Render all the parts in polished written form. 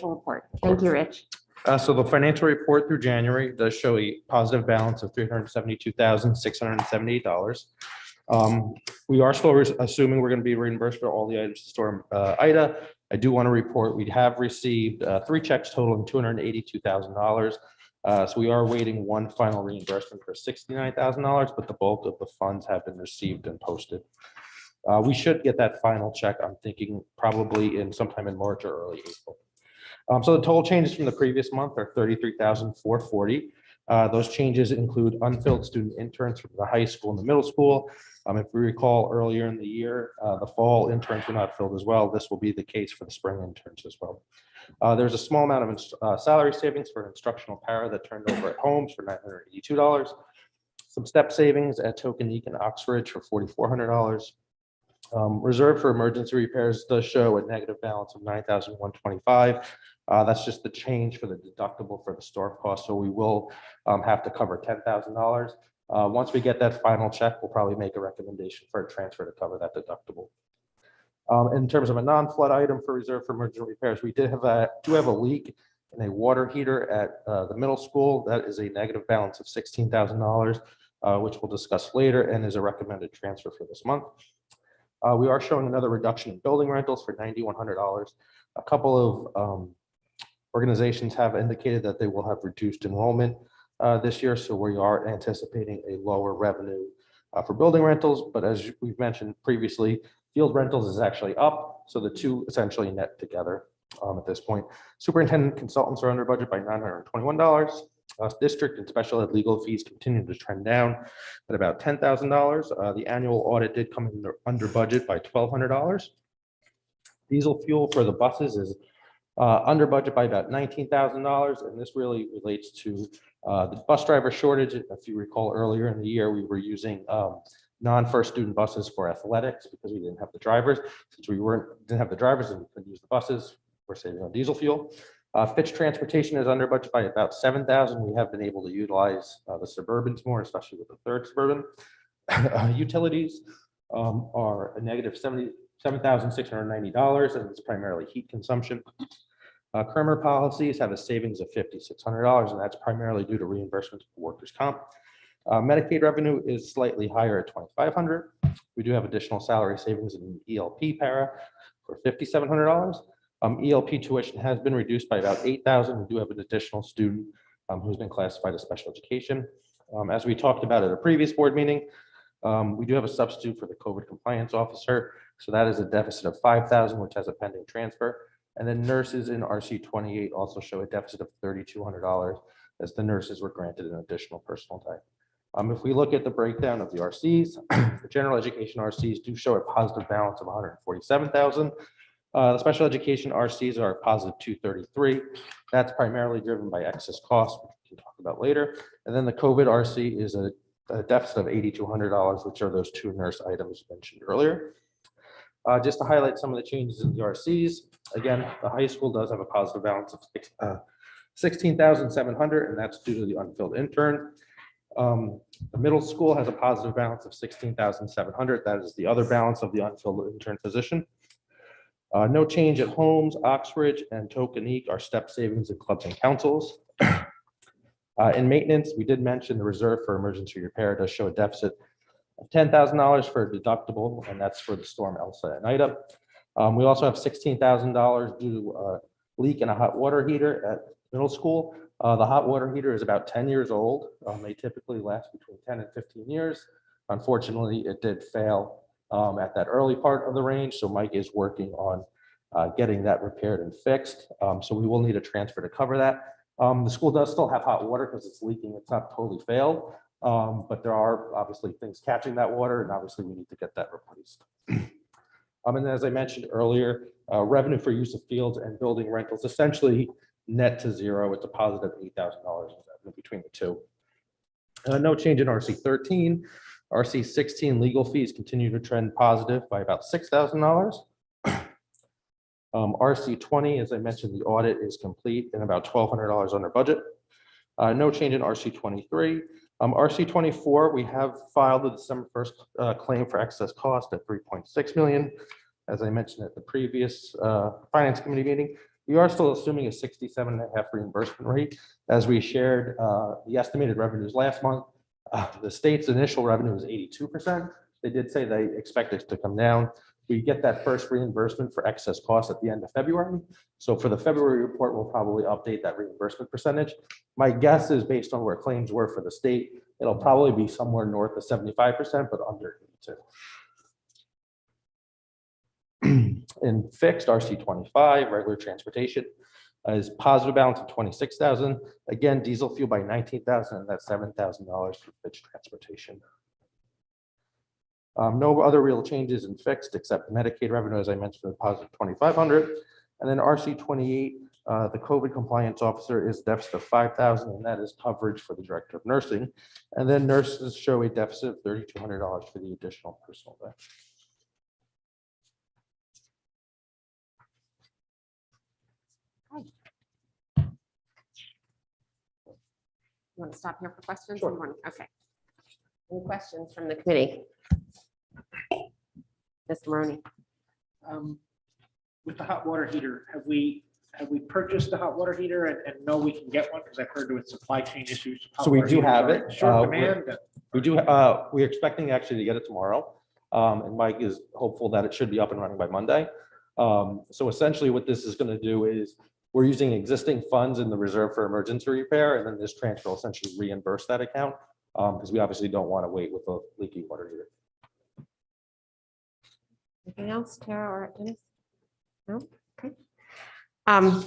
financial report. Thank you, Rich. So the financial report through January does show a positive balance of $372,678. We are still assuming we're going to be reimbursed for all the items to Storm Ida. I do want to report we have received 3 checks totaling $282,000. So we are waiting one final reimbursement for $69,000, but the bulk of the funds have been received and posted. We should get that final check, I'm thinking probably in sometime in March or early April. So the total changes from the previous month are $33,440. Those changes include unfilled student interns from the high school and the middle school. If we recall earlier in the year, the fall interns were not filled as well. This will be the case for the spring interns as well. There's a small amount of salary savings for instructional para that turned over at Holmes for $982. Some step savings at Tokenique and Oxford for $4,400. Reserve for emergency repairs does show a negative balance of $9,125. That's just the change for the deductible for the storm cost. So we will have to cover $10,000. Once we get that final check, we'll probably make a recommendation for a transfer to cover that deductible. In terms of a non-flood item for reserve for emergency repairs, we do have a leak in a water heater at the middle school. That is a negative balance of $16,000, which we'll discuss later, and is a recommended transfer for this month. We are showing another reduction in building rentals for $9,100. A couple of organizations have indicated that they will have reduced enrollment this year, so we are anticipating a lower revenue for building rentals. But as we've mentioned previously, field rentals is actually up, so the two essentially net together at this point. Superintendent consultants are under budget by $921. District and special ed legal fees continue to trend down at about $10,000. The annual audit did come in under budget by $1,200. Diesel fuel for the buses is under budget by about $19,000, and this really relates to the bus driver shortage. If you recall, earlier in the year, we were using non-first student buses for athletics because we didn't have the drivers. Since we didn't have the drivers and we couldn't use the buses, we're saving on diesel fuel. Fitch Transportation is under budget by about $7,000. We have been able to utilize the Suburbans more, especially with the third Suburban. Utilities are a negative $77,690, and it's primarily heat consumption. Kremer policies have a savings of $5,600, and that's primarily due to reimbursement for workers' comp. Medicaid revenue is slightly higher at $2,500. We do have additional salary savings in ELP para for $5,700. ELP tuition has been reduced by about $8,000. We do have an additional student who's been classified as special education. As we talked about at a previous board meeting, we do have a substitute for the COVID compliance officer. So that is a deficit of $5,000, which has a pending transfer. And then nurses in RC 28 also show a deficit of $3,200 as the nurses were granted an additional personal day. If we look at the breakdown of the RCs, the general education RCs do show a positive balance of $147,000. The special education RCs are a positive $233,000. That's primarily driven by excess costs, which we can talk about later. And then the COVID RC is a deficit of $8,200, which are those 2 nurse items mentioned earlier. Just to highlight some of the changes in the RCs, again, the high school does have a positive balance of $16,700, and that's due to the unfilled intern. The middle school has a positive balance of $16,700. That is the other balance of the unfilled intern position. No change at Holmes, Oxford, and Tokenique are step savings in clubs and councils. In maintenance, we did mention the reserve for emergency repair does show a deficit of $10,000 for a deductible, and that's for the storm Elsa and Ida. We also have $16,000 due to a leak in a hot water heater at middle school. The hot water heater is about 10 years old. They typically last between 10 and 15 years. Unfortunately, it did fail at that early part of the range. So Mike is working on getting that repaired and fixed. So we will need a transfer to cover that. The school does still have hot water because it's leaking. It's not totally failed, but there are obviously things catching that water, and obviously we need to get that replaced. And as I mentioned earlier, revenue for use of fields and building rentals essentially net to zero. It's a positive $8,000 between the two. No change in RC 13. RC 16 legal fees continue to trend positive by about $6,000. RC 20, as I mentioned, the audit is complete and about $1,200 under budget. No change in RC 23. RC 24, we have filed the December 1st claim for excess cost at $3.6 million. As I mentioned at the previous Finance Committee meeting, We are still assuming a 67.5 reimbursement rate. As we shared the estimated revenues last month, the state's initial revenue was 82%. They did say they expect it to come down. We get that first reimbursement for excess costs at the end of February. So for the February report, we'll probably update that reimbursement percentage. My guess is based on where claims were for the state, it'll probably be somewhere north of 75%, but under 82. In fixed RC25, regular transportation is positive balance of 26,000. Again, diesel fuel by 19,000, and that's $7,000 for fixed transportation. No other real changes in fixed except Medicaid revenue, as I mentioned, positive 2,500. And then RC28, the COVID compliance officer is deficit of 5,000, and that is coverage for the director of nursing. And then nurses show a deficit of $3,200 for the additional personal day. You want to stop here for questions? Sure. Okay. Any questions from the committee? Mr. Maroney. With the hot water heater, have we purchased the hot water heater and know we can get one? Because I've heard with supply chain issues. So we do have it. Short demand. We do. We're expecting actually to get it tomorrow. And Mike is hopeful that it should be up and running by Monday. So essentially what this is going to do is we're using existing funds in the reserve for emergency repair, and then this transfer will essentially reimburse that account because we obviously don't want to wait with a leaky water heater. Anything else, Tara or Dennis? No? Okay. On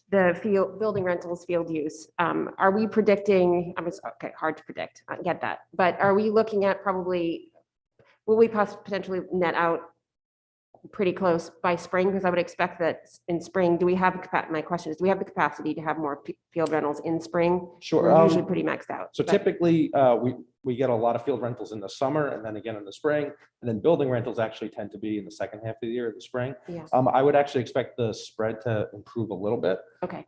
the field building rentals field use, are we predicting, okay, hard to predict, I get that, but are we looking at probably, will we potentially net out pretty close by spring? Because I would expect that in spring, do we have, my question is, do we have the capacity to have more field rentals in spring? Sure. We're usually pretty maxed out. So but- typically, we get a lot of field rentals in the summer and then again in the spring, and then building rentals actually tend to be in the second half of the year, the spring. Yeah. I would actually expect the spread to improve a little bit. Okay.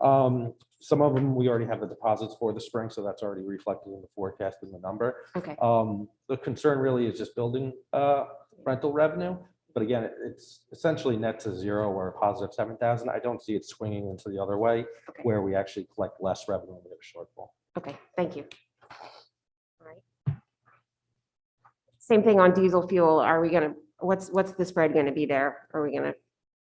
Some of them, we already have the deposits for the spring, so that's already reflected in the forecast in the number. Okay. The concern really is just building rental revenue. But again, it's essentially net to zero or a positive 7,000. I don't see it swinging into the other way Okay. where we actually collect less revenue and we have a shortfall. Okay, thank you. All right. Same thing on diesel fuel. Are we gonna, what's the spread gonna be there? Are we gonna?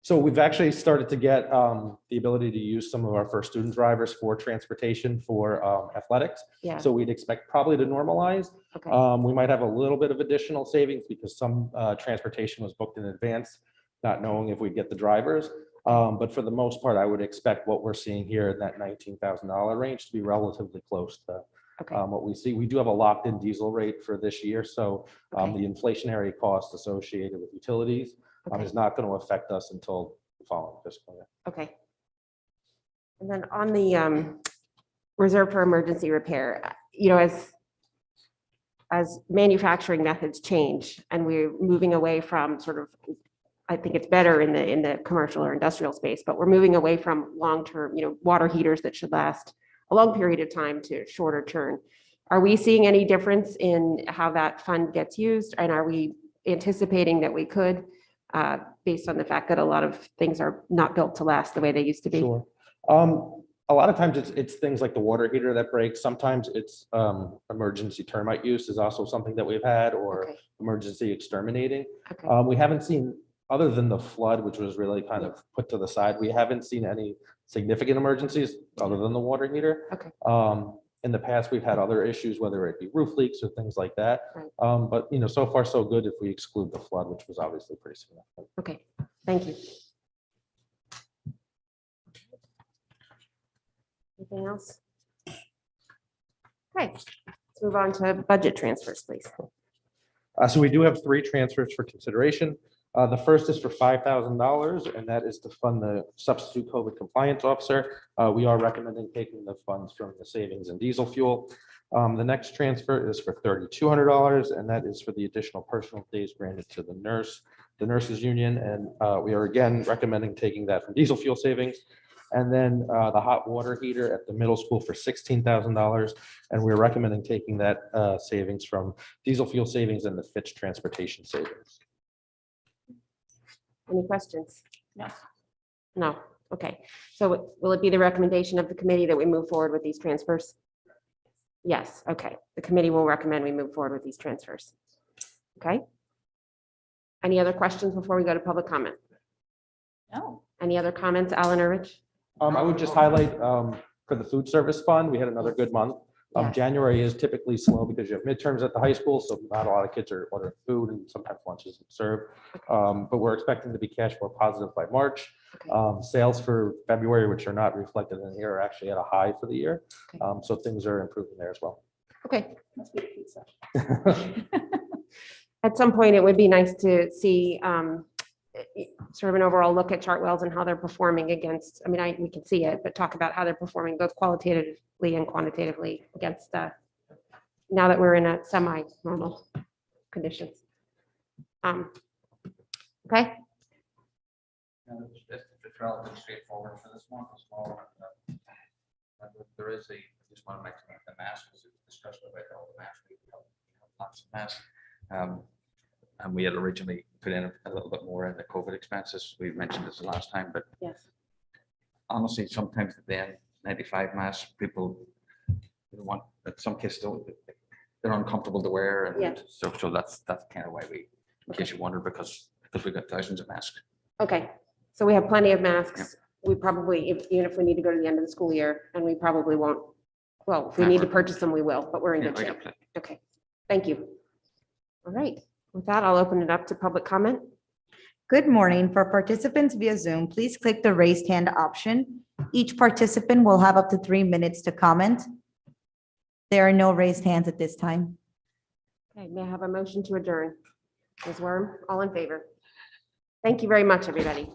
So we've actually started to get the ability to use some of our first student drivers for transportation for athletics. Yeah. So we'd expect probably to normalize. Okay. We might have a little bit of additional savings because some transportation was booked in advance, not knowing if we'd get the drivers. But for the most part, I would expect what we're seeing here in that $19,000 range to be relatively close to Okay. what we see. We do have a locked-in diesel rate for this year, so Okay. the inflationary cost associated with utilities Okay. is not going to affect us until the following fiscal year. Okay. And then on the reserve for emergency repair, you know, as manufacturing methods change and we're moving away from sort of, I think it's better in the commercial or industrial space, but we're moving away from long-term, you know, water heaters that should last a long period of time to shorter term. Are we seeing any difference in how that fund gets used? And are we anticipating that we could, based on the fact that a lot of things are not built to last the way they used to be? Sure. A lot of times it's things like the water heater that breaks. Sometimes it's emergency termite use is also something that we've had, or Okay. emergency exterminating. Okay. We haven't seen, other than the flood, which was really kind of put to the side, we haven't seen any significant emergencies other than the water heater. Okay. In the past, we've had other issues, whether it be roof leaks or things like that. Right. But you know, so far so good if we exclude the flood, which was obviously pretty significant. Okay, thank you. Anything else? Okay, let's move on to budget transfers, please. So we do have 3 transfers for consideration. The first is for $5,000, and that is to fund the substitute COVID compliance officer. We are recommending taking the funds from the savings and diesel fuel. The next transfer is for $3,200, and that is for the additional personal days granted to the nurses union. And we are again recommending taking that from diesel fuel savings. And then the hot water heater at the middle school for $16,000. And we're recommending taking that savings from diesel fuel savings and the Fitch transportation savings. Any questions? Yes. No, okay. So will it be the recommendation of the committee that we move forward with these transfers? Yes, okay. The committee will recommend we move forward with these transfers. Okay. Any other questions before we go to public comment? No. Any other comments, Alan or Rich? I would just highlight for the food service fund, we had another good month. Yes. January is typically slow because you have midterms at the high school, so not a lot of kids are ordering food and sometimes lunch isn't served. But we're expecting to be cash flow positive by March. Okay. Sales for February, which are not reflected in here, are actually at a high for the year. Okay. So things are improving there as well. Okay. Must be a pizza. At some point, it would be nice to see sort of an overall look at Chartwell's and how they're performing against, I mean, we can see it, but talk about how they're performing both qualitatively and quantitatively against now that we're in a semi-normal conditions. Okay, It's relatively straightforward for this one as well. There is just want to make the mask, because it's discussion about all the masks. We have lots of masks. And we had originally put in a little bit more in the COVID expenses. We mentioned this the last time, but yes, honestly, sometimes the N95 masks, people want, in some cases, they're uncomfortable to wear. And Yeah. so that's kind of why we, in case you wonder, because we got thousands of masks. okay. So we have plenty of masks. We probably, even if we need to go to the end of the school year, and we probably won't, well, if we need to purchase them, we will, but we're in Yeah, good we shape. got plenty. Okay, thank you. All right, with that, I'll open it up to public comment. Good morning. For participants via Zoom, please click the raised hand option. Each participant will have up to 3 minutes to comment. There are no raised hands at this time. Okay, may I have a motion to adjourn? Ms. Worm, all in favor? Thank you very much, everybody.